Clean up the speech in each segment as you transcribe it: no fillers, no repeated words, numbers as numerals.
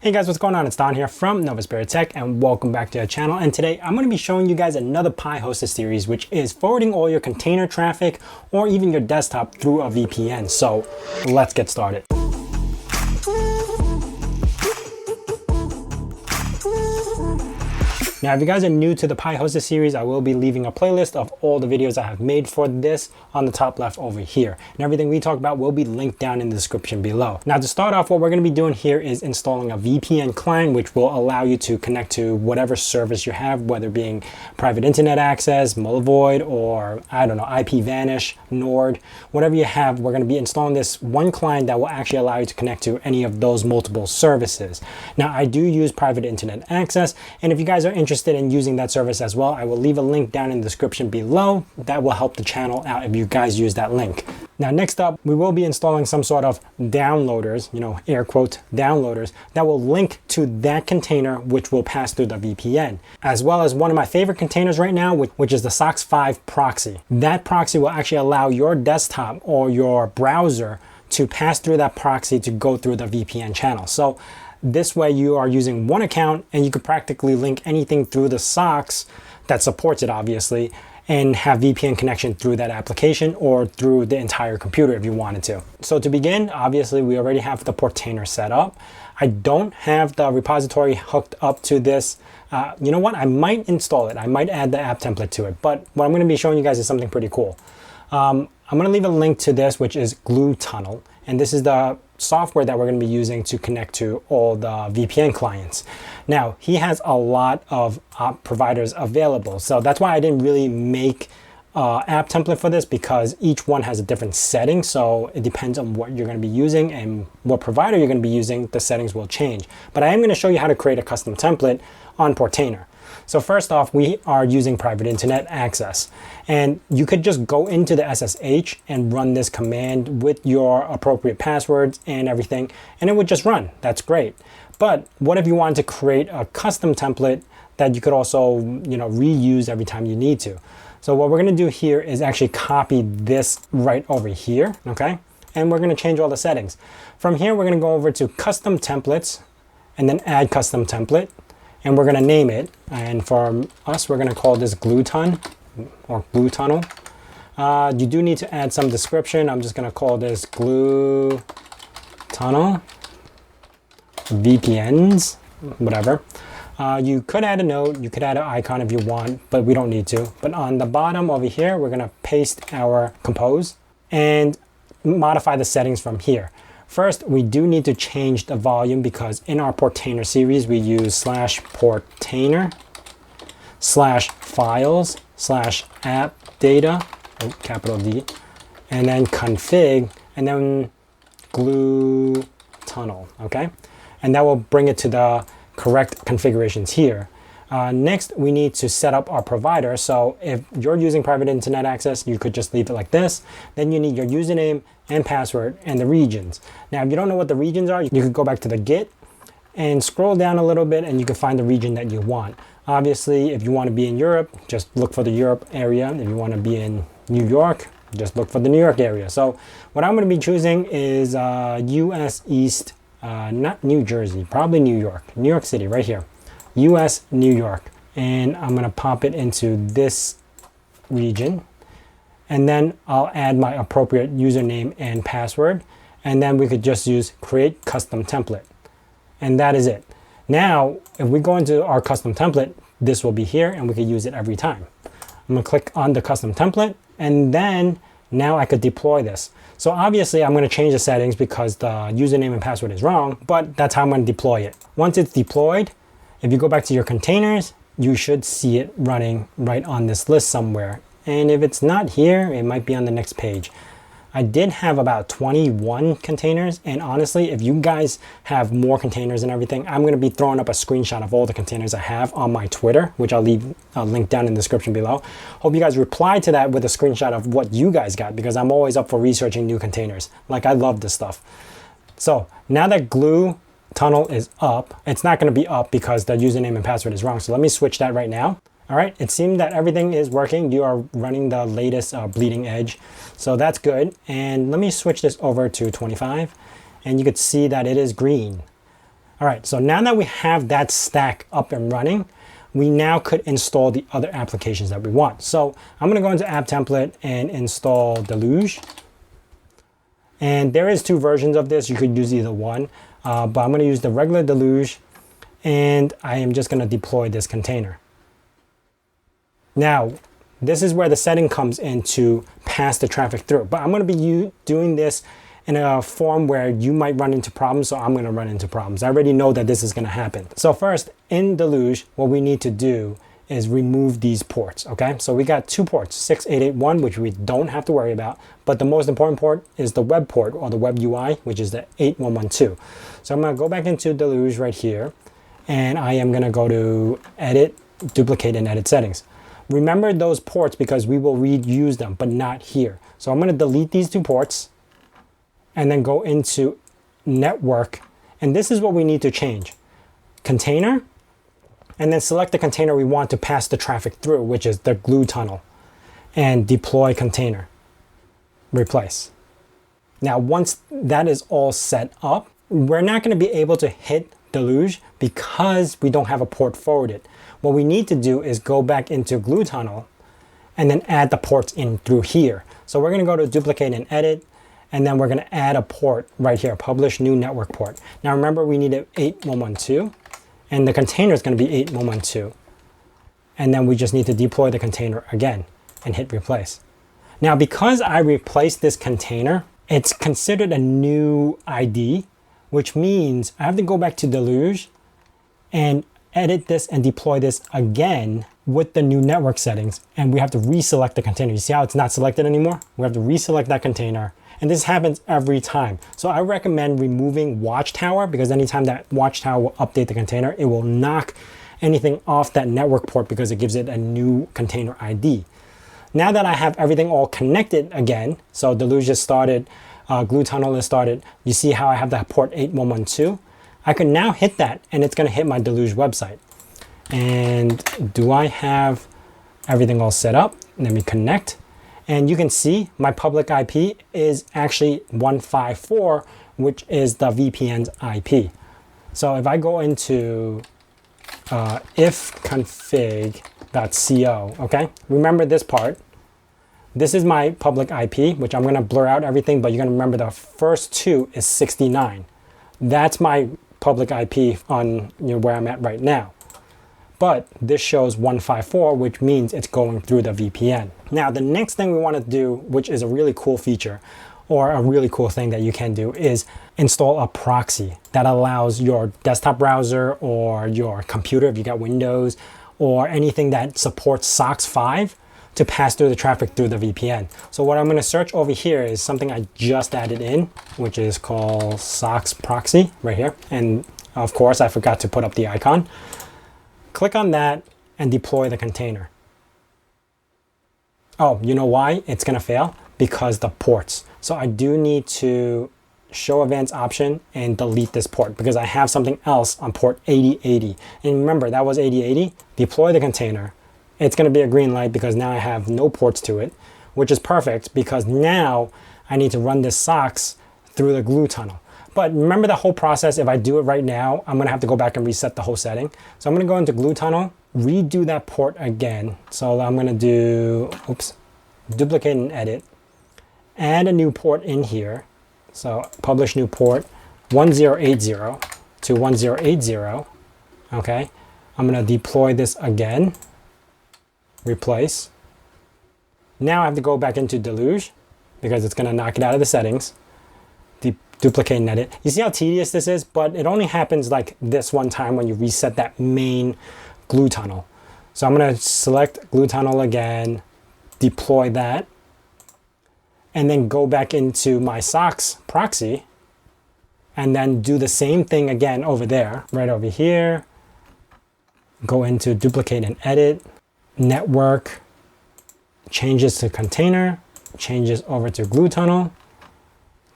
Hey guys, what's going on? It's Don here from Novaspirit Tech and welcome back to our channel. And today I'm going to be showing you guys another Pi hosted series, which is forwarding all your container traffic or even your desktop through a VPN. So let's get started. Now, if you guys are new to the Pi hosted series, I will be leaving a playlist of all the videos I have made for this on the top left over here. And everything we talk about will be linked down in the description below. Now, to start off, what we're going to be doing here is installing a VPN client, which will allow you to connect to whatever service you have, whether being private internet access, Multivoid, or I don't know, IPVanish, Nord, whatever you have. We're going to be installing this one client that will actually allow you to connect to any of those multiple services. Now, I do use private internet access, and if you guys are interested in using that service as well, I will leave a link down in the description below. That will help the channel out if you guys use that link. Now, next up, we will be installing some sort of downloaders, air quote downloaders, that will link to that container, which will pass through the VPN, as well as one of my favorite containers right now, which is the SOCKS 5 proxy. That proxy will actually allow your desktop or your browser to pass through that proxy to go through the VPN channel. So this way you are using one account and you could practically link anything through the SOCKS that supports it, obviously, and have VPN connection through that application or through the entire computer if you wanted to. So to begin, obviously we already have the Portainer set up. I don't have the repository hooked up to this. You know what? I might install it. I might add the app template to it. But what I'm going to be showing you guys is something pretty cool. I'm going to leave a link to this, which is gluetun. And this is the software that we're going to be using to connect to all the VPN clients. Now, he has a lot of providers available. So that's why I didn't really make app template for this, because each one has a different setting. So it depends on what you're going to be using and what provider you're going to be using, the settings will change. But I am going to show you how to create a custom template on Portainer. So first off, we are using private internet access, and you could just go into the SSH and run this command with your appropriate passwords and everything, and it would just run. That's great. But what if you wanted to create a custom template that you could also, reuse every time you need to? So what we're going to do here is actually copy this right over here, okay? And we're going to change all the settings. From here, we're going to go over to custom templates and then add custom template. And we're going to name it, and for us, we're going to call this gluetun or glutunnel. You do need to add some description. I'm just going to call this glutunnel VPNs, whatever. You could add a note, you could add an icon if you want, but we don't need to. But on the bottom over here, we're going to paste our compose and modify the settings from here. First, we do need to change the volume, because in our Portainer series, we use /Portainer /files/app data, capital D, and then config, and then glutunnel, okay? And that will bring it to the correct configurations here. Next, we need to set up our provider. So if you're using private internet access, you could just leave it like this. Then you need your username and password and the regions. Now, if you don't know what the regions are, you could go back to the Git and scroll down a little bit and you can find the region that you want. Obviously, if you want to be in Europe, just look for the Europe area. If you want to be in New York, just look for the New York area. So what I'm going to be choosing is US East, not New Jersey, probably New York City, right here. US New York, and I'm going to pop it into this region, and then I'll add my appropriate username and password, and then we could just use create custom template, and that is it. Now if we go into our custom template, this will be here and we could use it every time. I'm going to click on the custom template, and then now I could deploy this. So obviously I'm going to change the settings because the username and password is wrong, but that's how I'm going to deploy it. Once it's deployed, if you go back to your containers, you should see it running right on this list somewhere. And if it's not here, it might be on the next page. I did have about 21 containers. And honestly, if you guys have more containers and everything, I'm going to be throwing up a screenshot of all the containers I have on my Twitter, which I'll leave a link down in the description below. Hope you guys reply to that with a screenshot of what you guys got, because I'm always up for researching new containers. Like, I love this stuff. So now that glutunnel is up, it's not going to be up because the username and password is wrong. So let me switch that right now. All right, it seemed that everything is working. You are running the latest bleeding edge, so that's good. And let me switch this over to 25, and you could see that it is green. All right, so now that we have that stack up and running, we now could install the other applications that we want. So I'm gonna go into app template and install Deluge. And there is 2 versions of this. You could use either one, but I'm gonna use the regular Deluge, and I am just gonna deploy this container. Now, this is where the setting comes in to pass the traffic through, but I'm gonna be doing this in a form where you might run into problems, so I'm gonna run into problems. I already know that this is gonna happen. So first, in Deluge, what we need to do is remove these ports, okay? So we got 2 ports, 6881, which we don't have to worry about, but the most important port is the web port, or the web UI, which is the 8112. So I'm gonna go back into Deluge right here, and I am gonna go to Edit, Duplicate, and Edit Settings. Remember those ports because we will reuse them, but not here. So I'm gonna delete these 2 ports, and then go into network. And this is what we need to change. Container, and then select the container we want to pass the traffic through, which is the glue tunnel, and deploy container, replace. Now, once that is all set up, we're not gonna be able to hit Deluge because we don't have a port forwarded. What we need to do is go back into glue tunnel and then add the ports in through here. So we're gonna go to duplicate and edit, and then we're going to add a port right here, publish new network port. Now remember, we needed 8112, and the container is going to be 8112. And then we just need to deploy the container again and hit replace. Now, because I replaced this container, it's considered a new ID, which means I have to go back to Deluge and edit this and deploy this again with the new network settings. And we have to reselect the container. You see how it's not selected anymore? We have to reselect that container. And this happens every time. So I recommend removing Watchtower, because anytime that Watchtower will update the container, it will knock anything off that network port because it gives it a new container ID. Now that I have everything all connected again, so Deluge is started, Glue Tunnel is started, you see how I have that port 8112? I can now hit that, and it's gonna hit my Deluge website. And do I have everything all set up? Let me connect. And you can see my public IP is actually 154, which is the VPN's IP. So if I go into ifconfig.co, okay? Remember this part. This is my public IP, which I'm gonna blur out everything, but you're gonna remember the first 2 is 69. That's my public IP on where I'm at right now. But this shows 154, which means it's going through the VPN. Now, the next thing we want to do, which is a really cool feature, or a really cool thing that you can do, is install a proxy that allows your desktop browser or your computer, if you got Windows, or anything that supports SOCKS 5 to pass through the traffic through the VPN. So what I'm going to search over here is something I just added in, which is called SOCKS proxy right here. And of course, I forgot to put up the icon. Click on that and deploy the container. Oh, you know why it's gonna fail? Because the ports. So I do need to show events option and delete this port because I have something else on port 8080. And remember, that was 8080. Deploy the container. It's gonna be a green light because now I have no ports to it, which is perfect because now I need to run this SOCKS through the glue tunnel. But remember the whole process, if I do it right now, I'm gonna have to go back and reset the whole setting. So I'm gonna go into glue tunnel, redo that port again. So I'm gonna do, duplicate and edit, add a new port in here. So publish new port 1080 to 1080, okay? I'm gonna deploy this again, replace. Now I have to go back into Deluge because it's gonna knock it out of the settings. Duplicate and edit. You see how tedious this is, but it only happens like this one time when you reset that main glue tunnel. So I'm gonna select glue tunnel again, deploy that, and then go back into my SOCKS proxy, and then do the same thing again over there, right over here. Go into duplicate and edit, network, changes to container, changes over to glue tunnel,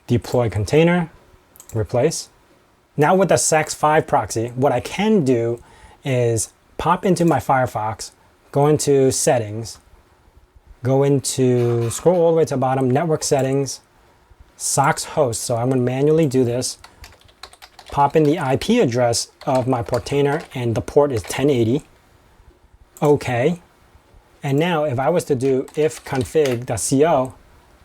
deploy container, replace. Now with the SOCKS 5 proxy, what I can do is pop into my Firefox, go into settings, go into, scroll all the way to the bottom, network settings, SOCKS host. So I'm gonna manually do this. pop in the IP address of my Portainer, and the port is 1080. Okay. And now if I was to do if config.co,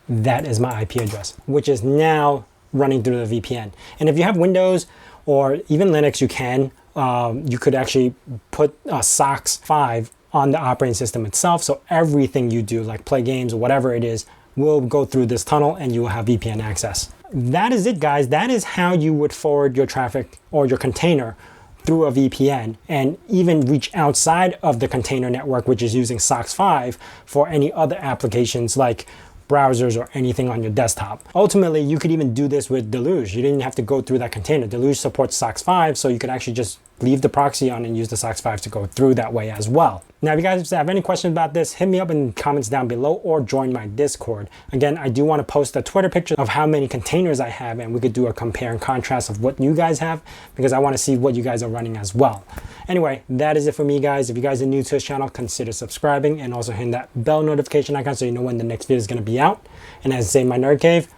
that is my IP address, which is now running through the VPN. And if you have Windows or even Linux, you could actually put SOCKS 5 on the operating system itself. So everything you do, like play games or whatever it is, will go through this tunnel and you will have VPN access. That is it, guys. That is how you would forward your traffic or your container through a VPN and even reach outside of the container network, which is using SOCKS 5 for any other applications like browsers or anything on your desktop. Ultimately, you could even do this with Deluge. You didn't have to go through that container. Deluge supports SOCKS 5, so you could actually just leave the proxy on and use the SOCKS 5 to go through that way as well. Now, if you guys have any questions about this, hit me up in the comments down below or join my Discord. Again, I do want to post a Twitter picture of how many containers I have, and we could do a compare and contrast of what you guys have, because I want to see what you guys are running as well. Anyway, that is it for me, guys. If you guys are new to this channel, consider subscribing and also hitting that bell notification icon so you know when the next video is going to be out. And as I say in my nerd cave,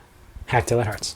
hack till it hurts.